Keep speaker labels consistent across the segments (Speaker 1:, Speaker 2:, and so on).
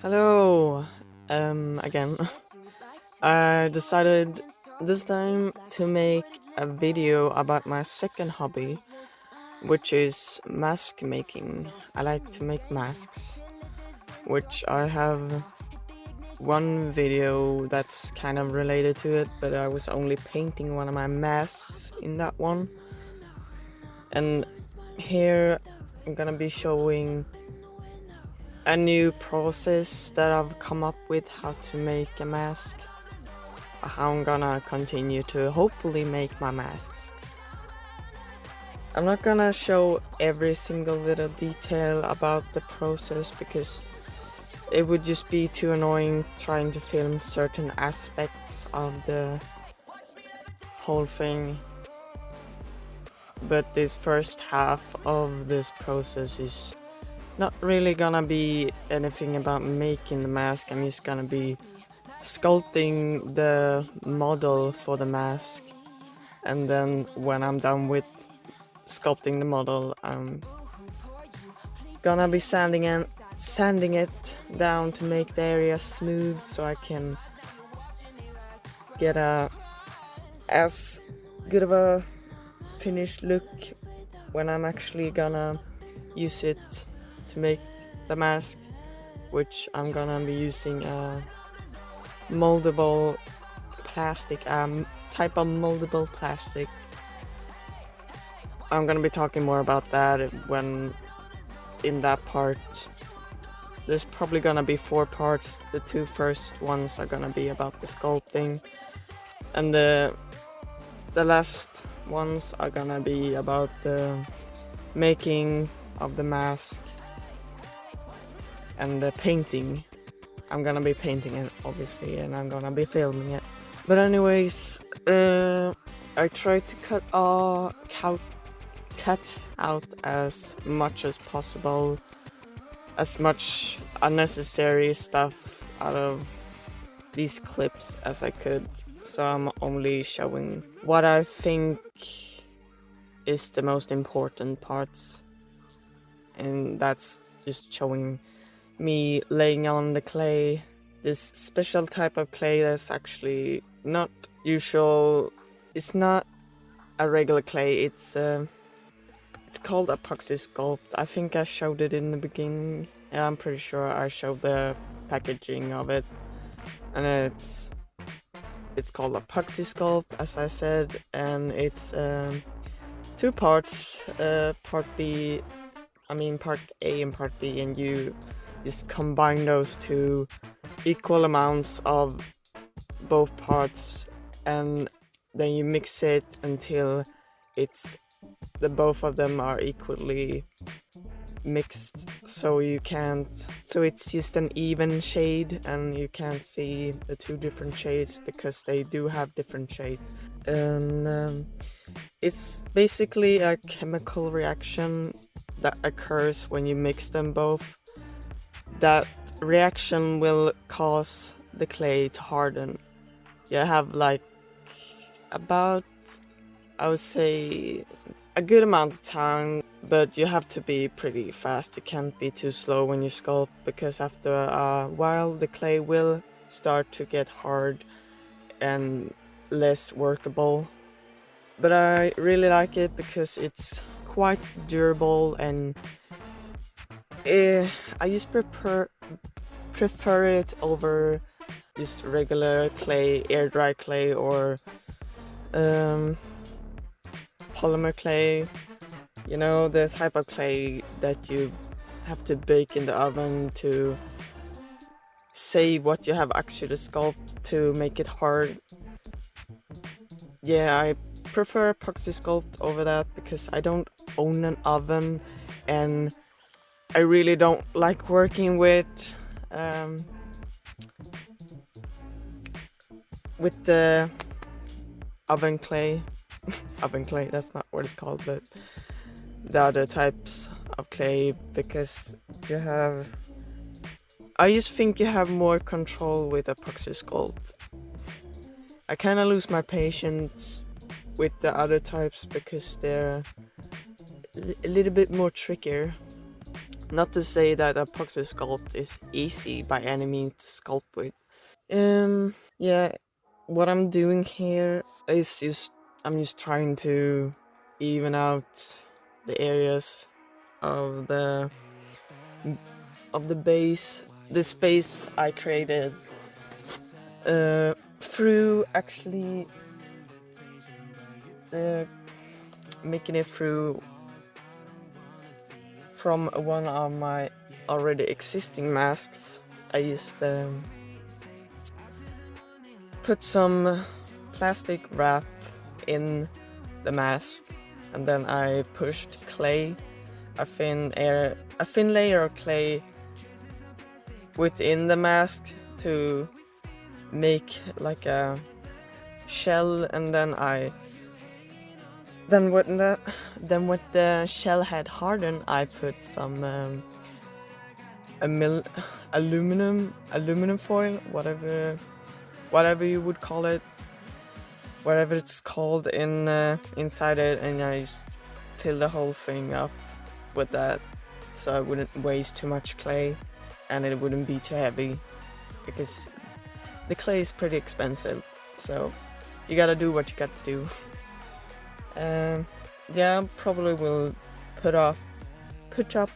Speaker 1: Hello, again. I decided this time to make a video about my second hobby, which is mask making. I like to make masks, which I have one video that's kind of related to it, but I was only painting one of my masks in that one. And here I'm gonna be showing a new process that I've come up with how to make a mask. How I'm gonna continue to hopefully make my masks. I'm not gonna show every single little detail about the process because it would just be too annoying trying to film certain aspects of the whole thing. But this first half of this process is not really gonna be anything about making the mask. I'm just gonna be sculpting the model for the mask, and then when I'm done with sculpting the model, I'm gonna be sanding it down to make the area smooth so I can get as good of a finished look when I'm actually gonna use it to make the mask, which I'm gonna be using a moldable plastic, type of moldable plastic. I'm gonna be talking more about that when in that part. There's probably gonna be 4 parts. The 2 first ones are gonna be about the sculpting, and the last ones are gonna be about the making of the mask and the painting. I'm gonna be painting it obviously, and I'm gonna be filming it. But anyways, I tried to cut out as much as possible, as much unnecessary stuff out of these clips as I could. So I'm only showing what I think is the most important parts, and that's just showing me laying on the clay, this special type of clay that's actually not usual. It's not a regular clay. It's called Apoxie Sculpt. I think I showed it in the beginning. Yeah, I'm pretty sure I showed the packaging of it, and it's called Apoxie Sculpt, as I said, and it's 2 parts. Part A and Part B, and you just combine those 2 equal amounts of both parts, and then you mix it until the both of them are equally mixed, so it's just an even shade, and you can't see the 2 different shades because they do have different shades. And it's basically a chemical reaction that occurs when you mix them both. That reaction will cause the clay to harden. You have like about, I would say, a good amount of time, but you have to be pretty fast. You can't be too slow when you sculpt, because after a while the clay will start to get hard and less workable. But I really like it because it's quite durable, and I just prefer it over just regular clay, air dry clay, or polymer clay. You know, the type of clay that you have to bake in the oven to save what you have actually sculpted to make it hard. Yeah, I prefer Apoxie Sculpt over that because I don't own an oven, and I really don't like working with the oven clay. Oven clay, that's not what it's called, but the other types of clay, because I just think you have more control with Apoxie Sculpt. I kind of lose my patience with the other types because they're a little bit more trickier. Not to say that Apoxie Sculpt is easy by any means to sculpt with. Yeah, what I'm doing here is I'm just trying to even out the areas of the base, the space I created through actually making it through from one of my already existing masks. I used put some plastic wrap in the mask, and then I pushed clay, a thin layer of clay within the mask to make like a shell, and then when the shell had hardened, I put some aluminum foil, whatever you would call it, whatever it's called inside it, and I just fill the whole thing up with that, so I wouldn't waste too much clay, and it wouldn't be too heavy, because the clay is pretty expensive, so you gotta do what you got to do. Yeah, probably will put up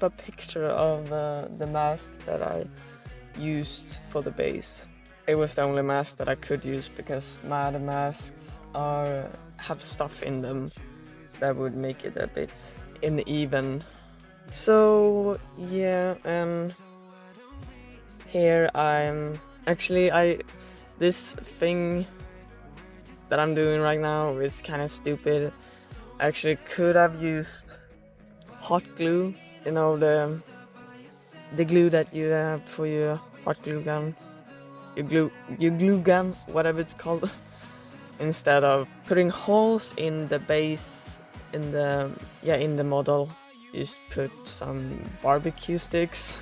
Speaker 1: a picture of the mask that I used for the base. It was the only mask that I could use, because my other masks have stuff in them that would make it a bit uneven. So yeah, and here this thing that I'm doing right now is kind of stupid. I actually could have used hot glue, you know, the glue that you have for your hot glue gun, your glue gun, whatever it's called, instead of putting holes in the base, in the model. Just put some barbecue sticks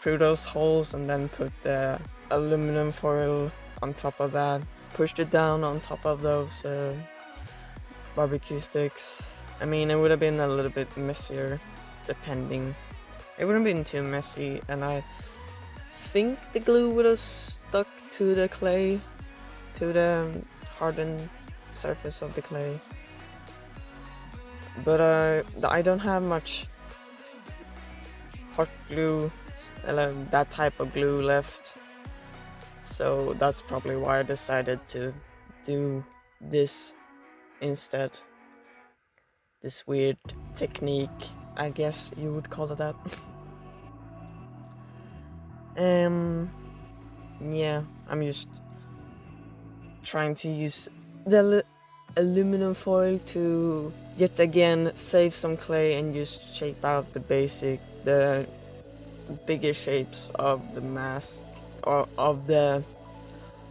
Speaker 1: through those holes, and then put the aluminum foil on top of that. Pushed it down on top of those barbecue sticks. I mean, it would have been a little bit messier, depending. It wouldn't have been too messy, and I think the glue would have stuck to the clay, to the hardened surface of the clay. But I don't have much hot glue, that type of glue left, so that's probably why I decided to do this instead. This weird technique, I guess you would call it that. Yeah, I'm just trying to use the aluminum foil to yet again save some clay and just shape out the bigger shapes of the mask or of the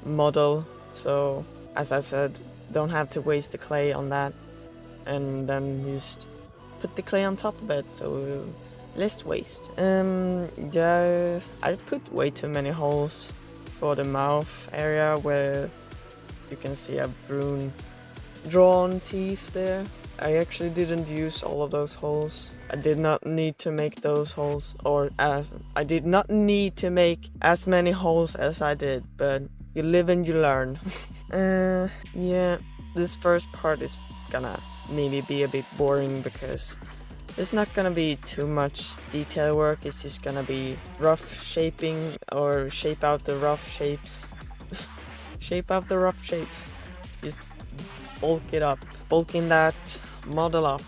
Speaker 1: model. So as I said, don't have to waste the clay on that, and then just put the clay on top of it, so less waste. Yeah, I put way too many holes for the mouth area where you can see a drawn teeth there. I actually didn't use all of those holes. I did not need to make those holes, I did not need to make as many holes as I did, but you live and you learn. Yeah, this first part is gonna maybe be a bit boring, because there's not gonna be too much detail work. It's just gonna be rough shaping, or shape out the rough shapes. Shape out the rough shapes. Just bulking that model up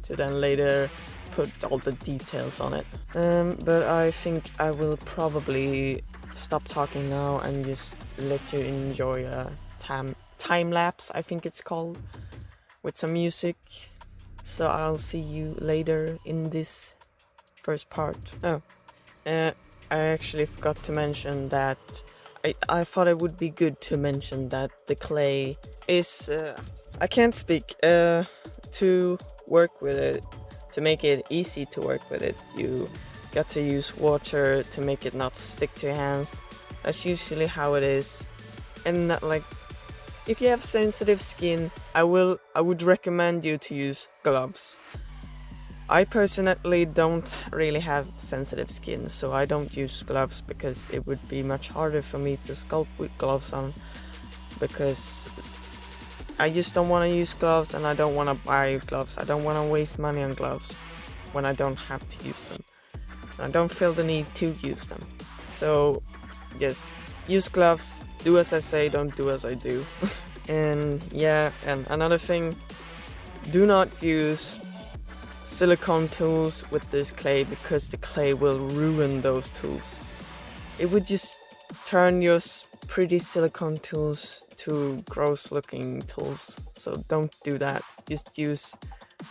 Speaker 1: to then later put all the details on it. But I think I will probably stop talking now and just let you enjoy a time lapse, I think it's called, with some music. So I'll see you later in this first part. I actually forgot to mention that I thought it would be good to mention that the clay is I can't speak to work with it. To make it easy to work with it, you got to use water to make it not stick to your hands. That's usually how it is. And not like, if you have sensitive skin, I would recommend you to use gloves. I personally don't really have sensitive skin, so I don't use gloves because it would be much harder for me to sculpt with gloves on, because I just don't want to use gloves and I don't want to buy gloves. I don't want to waste money on gloves when I don't have to use them. And I don't feel the need to use them. So yes, use gloves, do as I say, don't do as I do. And yeah, and another thing, do not use silicone tools with this clay, because the clay will ruin those tools. It would just turn your pretty silicone tools to gross looking tools, so don't do that. Just use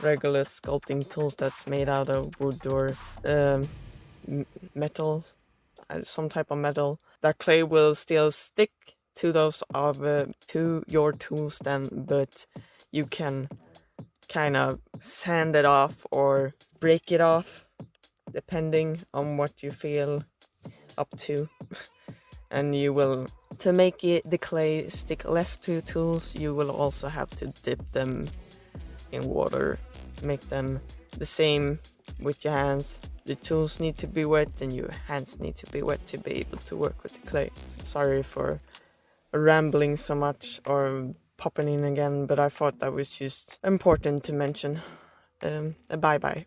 Speaker 1: regular sculpting tools that's made out of wood or metal, some type of metal. That clay will still stick to those to your tools then, but you can kind of sand it off or break it off depending on what you feel up to. And you will, to make the clay stick less to tools, you will also have to dip them in water, make them the same with your hands. The tools need to be wet and your hands need to be wet to be able to work with the clay. Sorry for rambling so much or popping in again, but I thought that was just important to mention. Bye bye.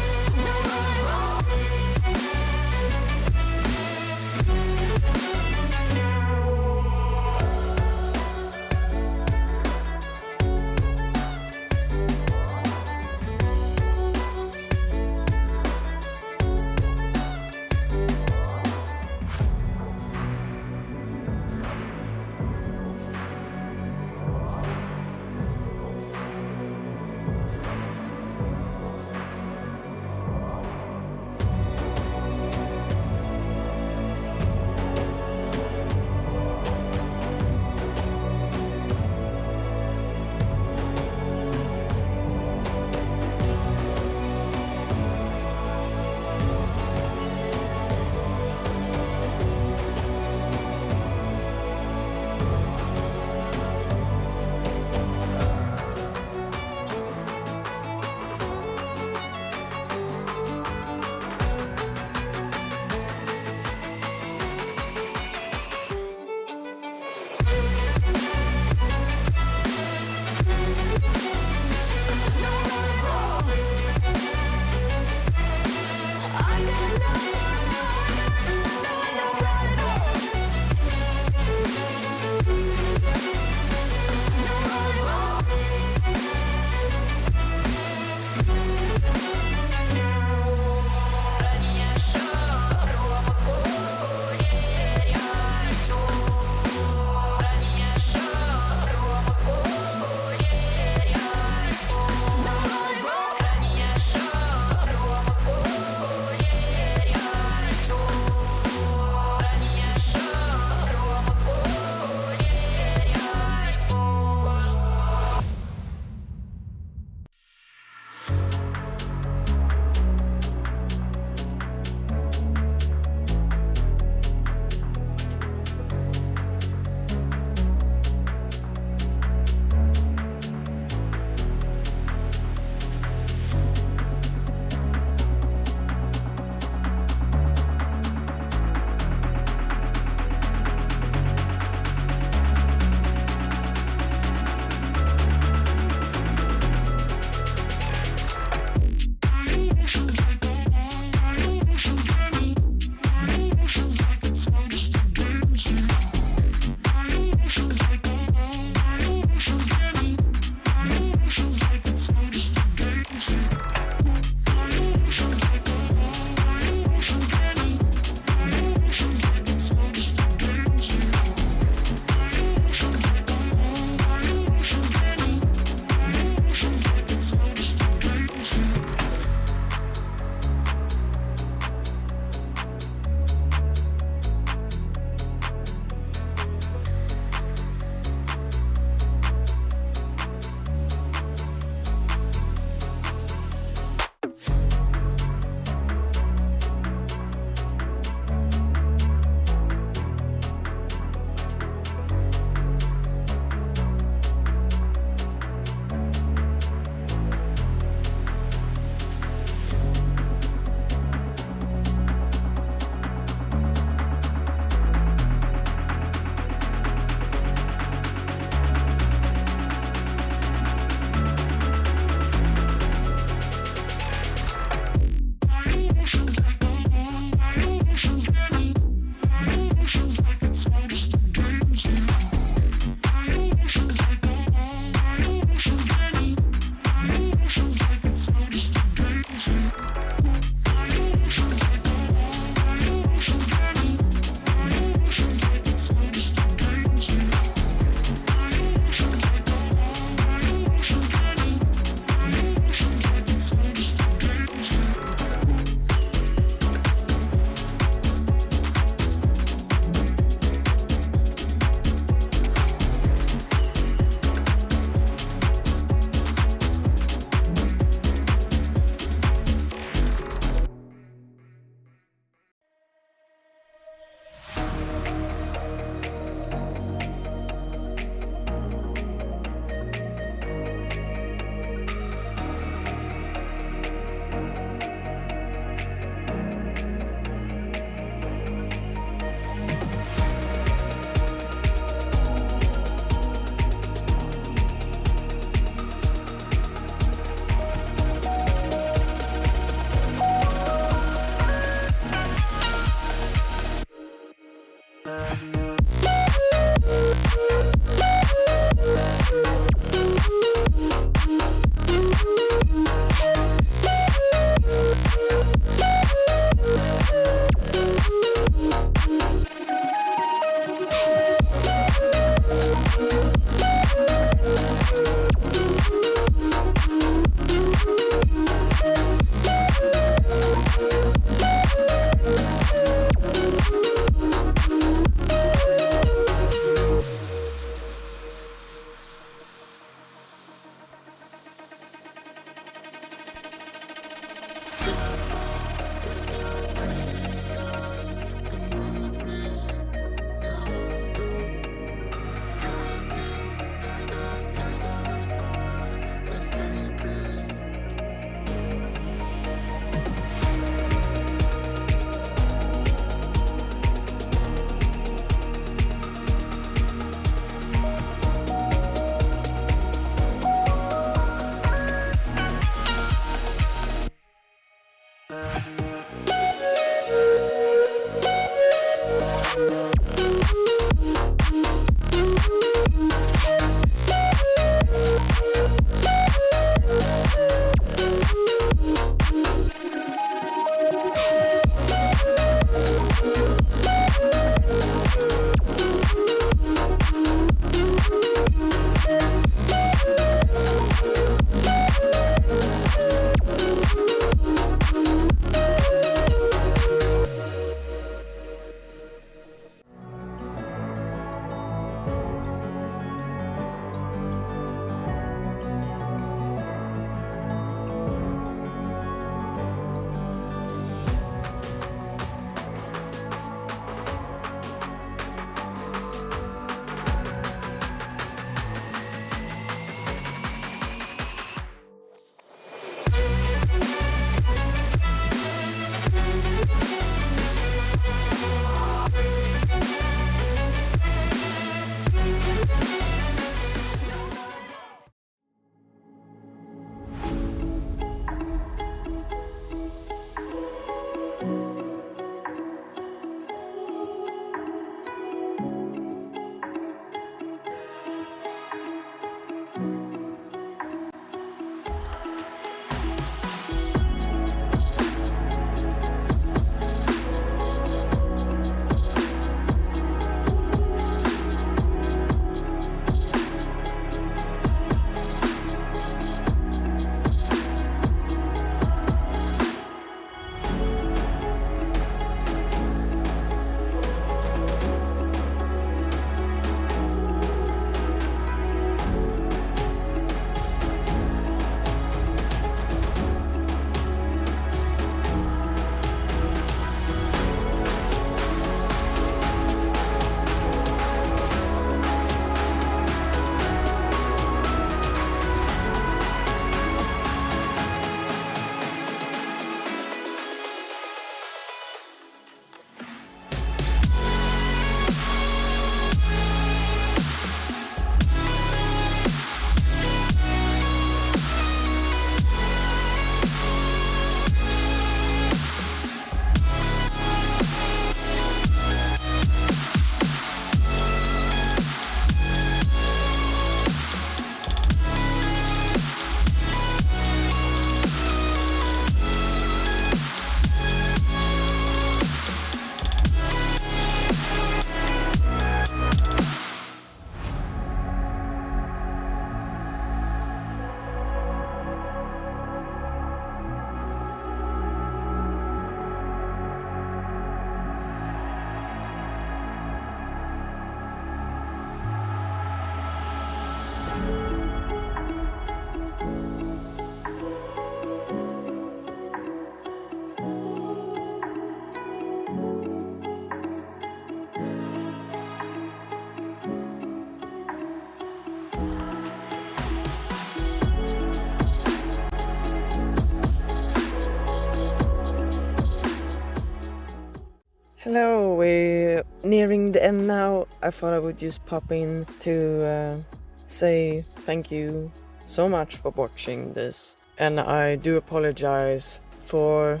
Speaker 1: Hello, we're nearing the end now. I thought I would just pop in to say thank you so much for watching this, and I do apologize for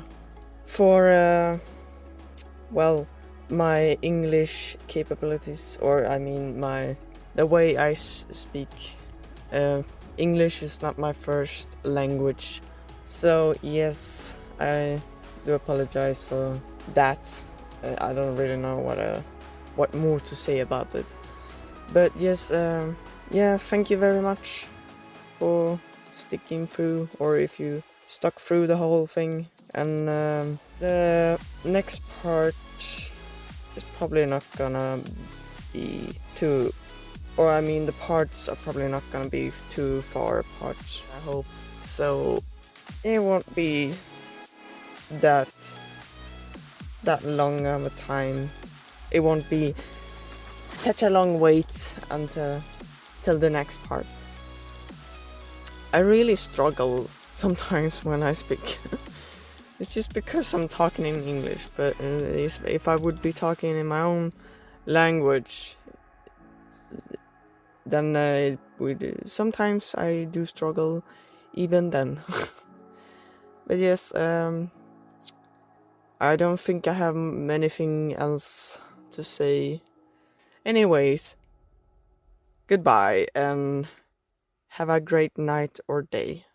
Speaker 1: well, my English capabilities, or I mean the way I speak. English is not my first language, so yes, I do apologize for that. I don't really know what more to say about it, but yes, yeah, thank you very much for sticking through, or if you stuck through the whole thing. And the next part is probably not gonna be too, or I mean the parts are probably not gonna be too far apart, I hope. So it won't be that long of a time. It won't be such a long wait till the next part. I really struggle sometimes when I speak. It's just because I'm talking in English, but if I would be talking in my own language, then it would, sometimes I do struggle even then. But yes, I don't think I have anything else to say. Anyways, goodbye and have a great night or day.